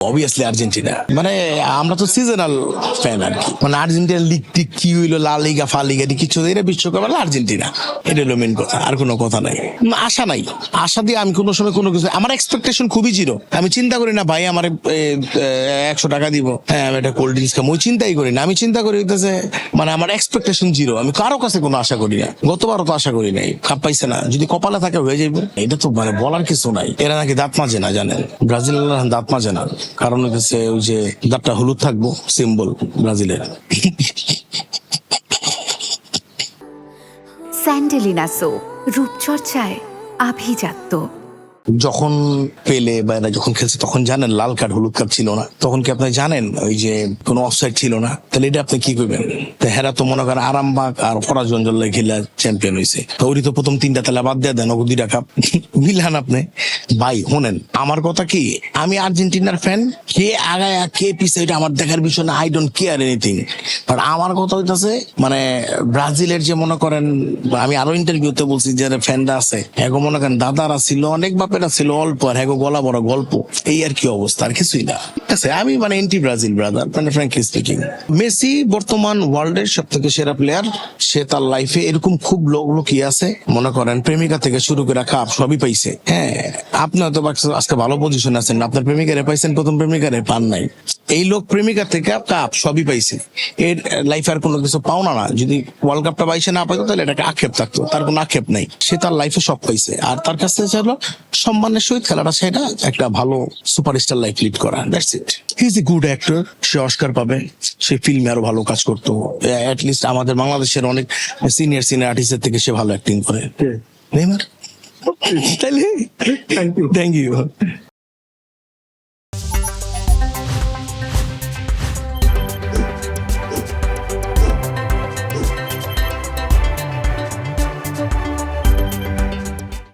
Obviously Argentina, মানে আমরা তো সিজনাল ফ্যান আর কি, মানে আর্জেন্টিনা লিগ টিক কি হইলো, লা লিগা ফা লিগা কিছু এটা বিশ্বকাপ হলো আর্জেন্টিনা, এটা হলো মেন কথা, আর কোনো কথা নাই। আশা নাই, আশা দিয়ে আমি কোনো সময় কোনো কিছু, আমার এক্সপেকটেশন খুবই জিরো। আমি চিন্তা করি না ভাই আমার 100 টাকা দিব, হ্যাঁ আমি একটা কোল্ড ড্রিঙ্কস খাবো, ওই চিন্তাই করি না। আমি চিন্তা করি হইতেছে মানে আমার এক্সপেকটেশন জিরো, আমি কারো কাছে কোনো আশা করি না। গতবারও তো আশা করি নাই, কাপ পাইছে না, যদি কপালে থাকে হয়ে যাইবে, এটা তো মানে বলার কিছু নাই। এরা নাকি দাঁত মাজে না, জানেন ব্রাজিল দাঁত মাজে না, কারণ হচ্ছে ওই যে দাঁতটা হলুদ থাকবো, সিম্বল ব্রাজিলের। স্যান্ডেলিনা সো, রূপচর্চায় আভিজাত্য। যখন পেলে বা এরা যখন খেলছে তখন জানেন লাল কার্ড হলুদ কার্ড ছিল না, তখন কি আপনি জানেন ওই যে কোনো অফসাইড ছিল না, তাহলে এটা আপনি কি করবেন? হেরা তো মনে করেন আরামবাগ আর ফরাজগঞ্জ খেলা চ্যাম্পিয়ন হয়েছে, তো ওরই তো প্রথম 3টা তাহলে বাদ দিয়ে দেন, ওকে 2টা কাপ মিলান আপনি। ভাই শোনেন আমার কথা কি, আমি আর্জেন্টিনার ফ্যান, কে আগায় কে পিছে এটা আমার দেখার বিষয় না, I don't care anything. But আমার কথা হইতেছে মানে ব্রাজিলের যে মনে করেন, আমি আরো ইন্টারভিউতে বলছি যে ফ্যানরা আছে, এগো মনে করেন দাদারা ছিল অনেক, বাপেরা ছিল অল্প, আর হ্যাগো গলা বড় গল্প, এই আর কি অবস্থা, আর কিছুই না। ঠিক আছে, আমি মানে এন্টি ব্রাজিল ব্রাদার, মানে ফ্র্যাঙ্কলি স্পিকিং। মেসি বর্তমান ওয়ার্ল্ডের সব থেকে সেরা প্লেয়ার, সে তার লাইফে এরকম খুব লোক কি আছে মনে করেন প্রেমিকা থেকে শুরু করে কাপ সবই পাইছে। হ্যাঁ আপনি হয়তো আজকে ভালো পজিশন আছেন, আপনার প্রেমিকারে পাইছেন, প্রথম প্রেমিকারে পান নাই। এই লোক প্রেমিকা থেকে কাপ সবই পাইছে, এর লাইফে আর কোনো কিছু পাওনা না। যদি ওয়ার্ল্ড কাপটা পাইছে না পাইতো তাহলে এটাকে আক্ষেপ থাকতো, তার কোনো আক্ষেপ নাই, সে তার লাইফে সব পাইছে। আর তার কাছে হলো সম্মানের সহিত খেলাটা, সেটা একটা ভালো সুপারস্টার লাইফ লিড করা, that's it. He is a good actor, say Oscar পাবে, সে ফিল্মে আরো ভালো কাজ করতো, অ্যাটলিস্ট আমাদের বাংলাদেশের অনেক সিনিয়র আর্টিস্টের থেকে সে ভালো অ্যাক্টিং করে। নেইমার, তাইলে থ্যাংক ইউ।